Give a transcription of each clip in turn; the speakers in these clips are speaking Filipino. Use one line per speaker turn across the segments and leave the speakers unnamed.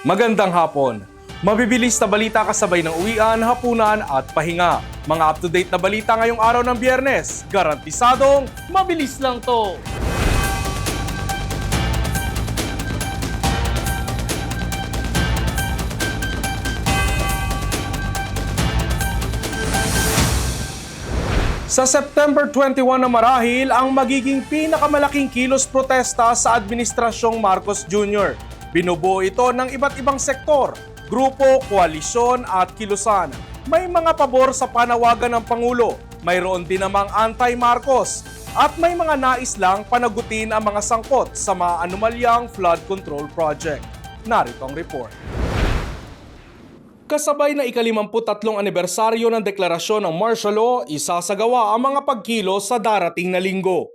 Magandang hapon. Mabibilis na balita kasabay ng uwian, hapunan at pahinga. Mga up-to-date na balita ngayong araw ng Biyernes. Garantisadong mabilis lang to. Sa September 21 na marahil ang magiging pinakamalaking kilos protesta sa Administrasyong Marcos Jr. Binubuo ito ng iba't ibang sektor, grupo, koalisyon at kilusan. May mga pabor sa panawagan ng Pangulo, mayroon din namang anti-Marcos, at may mga nais lang panagutin ang mga sangkot sa mga anomalyang flood control project. Narito ang report. Kasabay na ika-53 anibersaryo ng deklarasyon ng martial law, isasagawa ang mga pagkilos sa darating na linggo.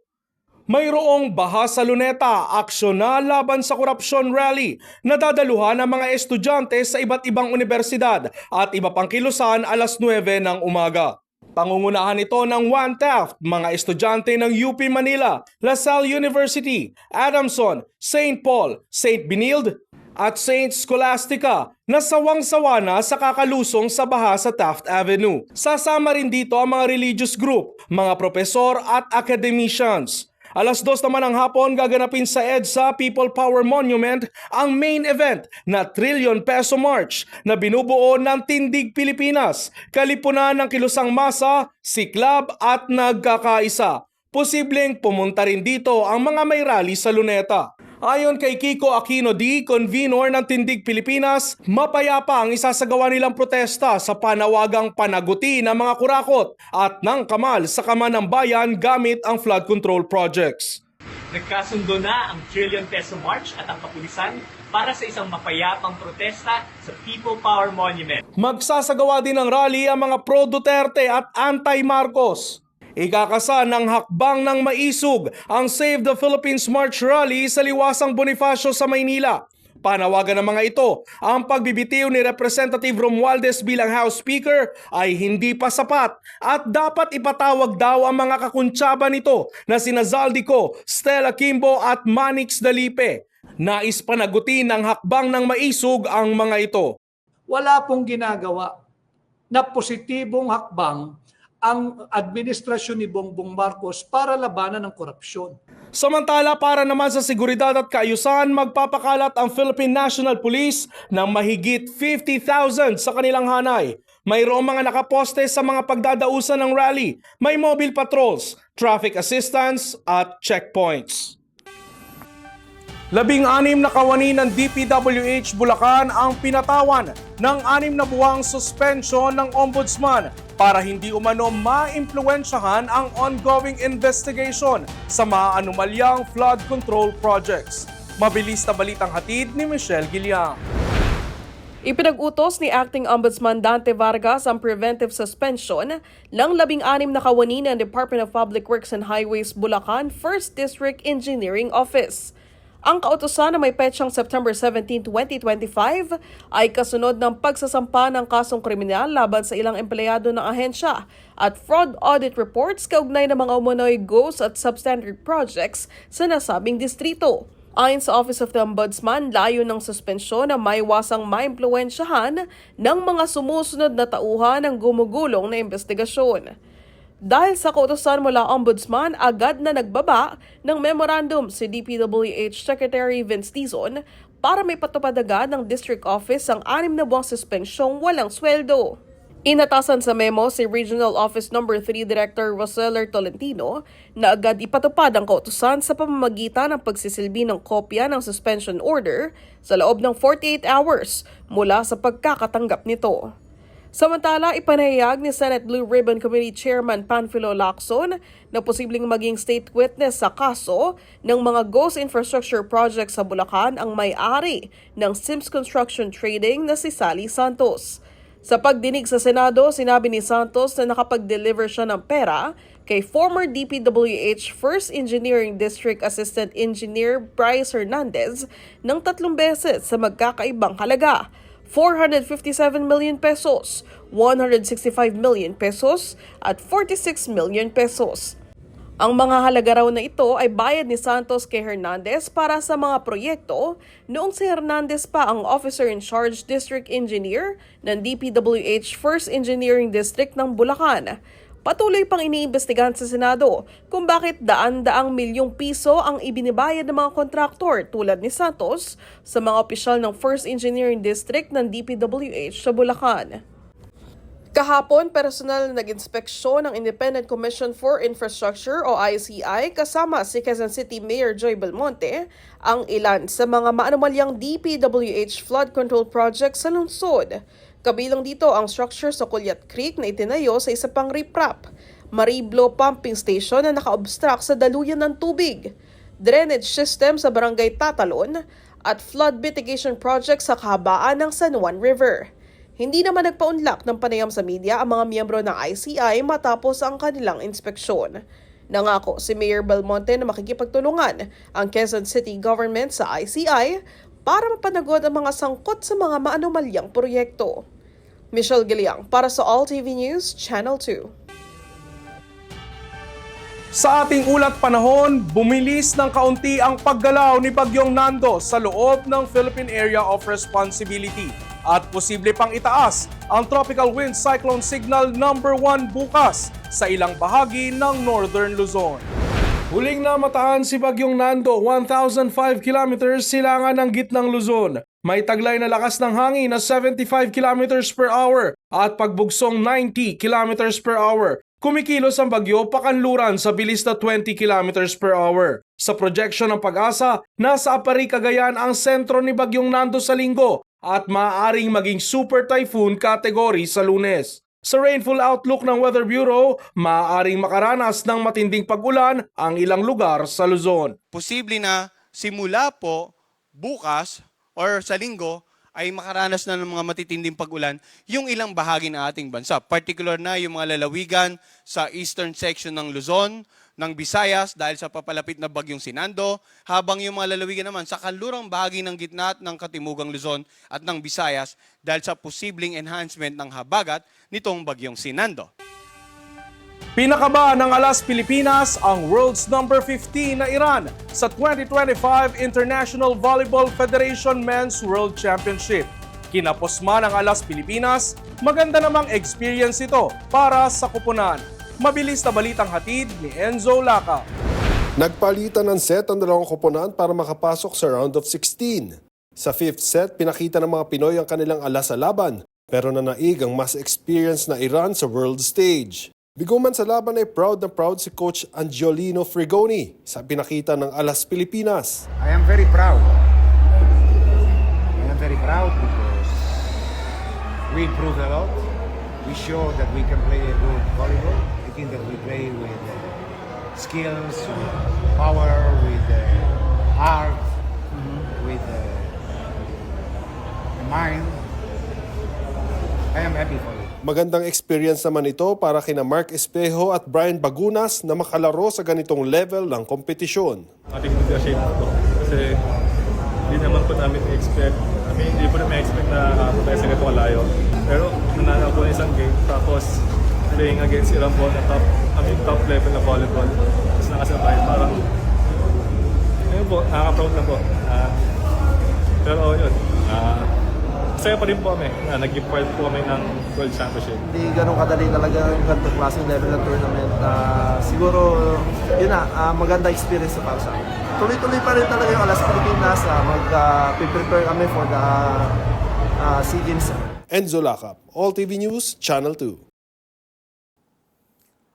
Mayroong Baha sa Luneta, aksyon na laban sa korupsyon rally na dadaluhan ng mga estudyante sa iba't ibang universidad at iba pang kilusan alas 9 ng umaga. Pangungunahan ito ng One Taft, mga estudyante ng UP Manila, LaSalle University, Adamson, St. Paul, St. Benilde at St. Scholastica na sawang-sawa na sa kakalusong sa baha sa Taft Avenue. Sasama rin dito ang mga religious group, mga propesor at academicians. Alas 2 naman ng hapon gaganapin sa EDSA People Power Monument ang main event na Trillion Peso March na binubuo ng Tindig Pilipinas, kalipunan ng kilusang masa, siklab at nagkakaisa. Posibleng pumunta rin dito ang mga may rally sa Luneta. Ayon kay Kiko Aquino D, convenor ng Tindig Pilipinas, mapayapa ang isasagawa nilang protesta sa panawagang panaguti ng mga kurakot at ng kamal sa kaman ng bayan gamit ang flood control projects.
Nagkasundo na ang Trillion Peso March at ang kapulisan para sa isang mapayapang protesta sa People Power Monument.
Magsasagawa din ng rally ang mga pro-Duterte at anti-Marcos. Ikakasa ng hakbang ng maisog ang Save the Philippines March Rally sa Liwasang Bonifacio sa Maynila. Panawagan ng mga ito, ang pagbibitiw ni Representative Romualdez bilang House Speaker ay hindi pa sapat at dapat ipatawag daw ang mga kakuntsaba nito na sina Zaldico, Stella Kimbo at Manix Dalipe. Nais panagutin ng hakbang ng maisog ang mga ito.
Wala pong ginagawa na positibong hakbang ang administrasyon ni Bongbong Marcos para labanan ng korupsyon.
Samantala, para naman sa seguridad at kaayusan, magpapakalat ang Philippine National Police ng mahigit 50,000 sa kanilang hanay. Mayroong mga nakaposte sa mga pagdadausan ng rally, may mobile patrols, traffic assistance at checkpoints. 16 na kawani ng DPWH Bulacan ang pinatawan ng 6 na buwang suspension ng Ombudsman para hindi umano maimpluwensyahan ang ongoing investigation sa mga anomalyang flood control projects. Mabilis na balitang hatid ni Michelle Giliang.
Ipinag-utos ni Acting Ombudsman Dante Vargas ang preventive suspension ng 16 na kawani ng Department of Public Works and Highways Bulacan 1st District Engineering Office. Ang kautusan na may petsang September 17, 2025 ay kasunod ng pagsasampa ng kasong kriminal laban sa ilang empleyado ng ahensya at fraud audit reports kaugnay ng mga umunoy ghost at substandard projects sa nasabing distrito. Ayon sa Office of the Ombudsman, layo ng suspensyon na maiwasang maimpluwensyahan ng mga sumusunod na tauhan ng gumugulong na investigasyon. Dahil sa kautusan mula Ombudsman, agad na nagbaba ng memorandum si DPWH Secretary Vince Dizon para may patupad agad ng District Office ang 6 na buwang suspensyong walang sweldo. Inatasan sa memo si Regional Office No. 3 Director Roseller Tolentino na agad ipatupad ang kautusan sa pamamagitan ng pagsisilbi ng kopya ng suspension order sa loob ng 48 hours mula sa pagkakatanggap nito. Samantala, ipanahayag ni Senate Blue Ribbon Committee Chairman Panfilo Lacson na posibleng maging state witness sa kaso ng mga ghost infrastructure projects sa Bulacan ang may-ari ng Sims Construction Trading na si Sally Santos. Sa pagdinig sa Senado, sinabi ni Santos na nakapag-deliver siya ng pera kay former DPWH 1st Engineering District Assistant Engineer Bryce Hernandez ng 3 beses sa magkakaibang halaga. 457 million pesos, 165 million pesos at 46 million pesos. Ang mga halaga raw na ito ay bayad ni Santos kay Hernandez para sa mga proyekto noong si Hernandez pa ang Officer in Charge District Engineer ng DPWH 1st Engineering District ng Bulacan. Patuloy pang iniimbestigahan sa Senado kung bakit daan-daang milyong piso ang ibinibayad ng mga kontraktor tulad ni Santos sa mga opisyal ng 1st Engineering District ng DPWH sa Bulacan. Kahapon, personal na nag-inspeksyon ng Independent Commission for Infrastructure o ICI kasama si Quezon City Mayor Joy Belmonte ang ilan sa mga maanumalyang DPWH flood control project sa lungsod. Kabilang dito ang structure sa Kulyat Creek na itinayo sa isa pang riprap, Mariblo Pumping Station na naka-obstruct sa daluyan ng tubig, drainage system sa Barangay Tatalon at flood mitigation project sa kahabaan ng San Juan River. Hindi naman nagpaunlak ng panayam sa media ang mga miyembro ng ICI matapos ang kanilang inspeksyon. Nangako si Mayor Belmonte na makikipagtulungan ang Quezon City Government sa ICI para mapanagod ang mga sangkot sa mga maanumalyang proyekto. Michelle Giliang para sa All TV News, Channel 2.
Sa ating ulat panahon, bumilis ng kaunti ang paggalaw ni Bagyong Nando sa loob ng Philippine Area of Responsibility at posible pang itaas ang Tropical Wind Cyclone Signal number 1 bukas sa ilang bahagi ng Northern Luzon. Huling namatahan si Bagyong Nando, 1,005 kilometers silangan ng gitnang Luzon. May taglay na lakas ng hangin na 75 kilometers per hour at pagbugsong 90 kilometers per hour. Kumikilos ang bagyo pakanluran sa bilis na 20 kilometers per hour. Sa projection ng Pag-asa, nasa Apari, Cagayan ang sentro ni Bagyong Nando sa linggo at maaaring maging super typhoon category sa Lunes. Sa rainfall outlook ng Weather Bureau, maaaring makaranas ng matinding pag-ulan ang ilang lugar sa Luzon.
Posible na simula po bukas or sa linggo ay makaranas na ng mga matitinding pag-ulan yung ilang bahagi ng ating bansa. Particular na yung mga lalawigan sa eastern section ng Luzon, ng Visayas dahil sa papalapit na bagyong Sinando, habang yung mga lalawigan naman sa kanlurang bahagi ng gitna at ng katimugang Luzon at ng Visayas dahil sa posibleng enhancement ng habagat nitong bagyong Sinando.
Pinakaba ng Alas Pilipinas ang world's number 15 na Iran sa 2025 International Volleyball Federation Men's World Championship. Kinapos man ang Alas Pilipinas, maganda namang experience ito para sa kupunan. Mabilis na balitang hatid ni Enzo Laca.
Nagpalitan ng set ang dalawang koponan para makapasok sa round of 16. Sa fifth set, pinakita ng mga Pinoy ang kanilang alas sa laban, pero nanaig ang mas experienced na Iran sa world stage. Biguman sa laban ay proud na proud si Coach Angiolino Frigoni sa pinakita ng Alas Pilipinas.
I am very proud. I am very proud because we improved a lot. We show that we can play a good volleyball. I think that we play with skills, with power, with heart, with mind. I am happy for it.
Magandang experience naman ito para kina Mark Espejo at Brian Bagunas na makalaro sa ganitong level ng kompetisyon.
Ating mag-shape po kasi hindi naman po namin i-expect. Hindi po namin i-expect na tayo sa ganito kalayo. Pero nanalo po ng isang game tapos playing against Iran po na top level na volleyball. Tapos nakasabay parang ayun po, nakaka-proud lang po. Pero yun, masaya pa rin po kami na nag-give part po kami ng World Championship.
Hindi ganun kadali talaga yung ganitong klaseng level ng tournament. Siguro, yun na, maganda experience para sa akin. Tuloy-tuloy pa rin talaga yung Alas Pilipinas. Mag-prepare kami for the SEA Games.
Enzo Laca, All TV News, Channel 2.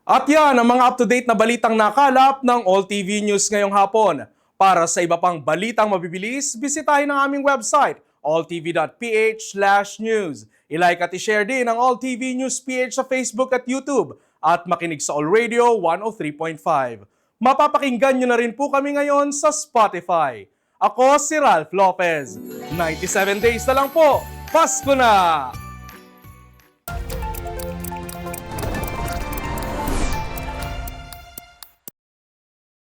At yan ang mga up-to-date na balitang nakalap ng All TV News ngayong hapon. Para sa iba pang balitang mabibilis, bisitahin ang aming website, alltv.ph/news. I-like at i-share din ang All TV News PH sa Facebook at YouTube at makinig sa All Radio 103.5. Mapapakinggan nyo na rin po kami ngayon sa Spotify. Ako si Ralph Lopez. 97 days na lang po. Pasko na!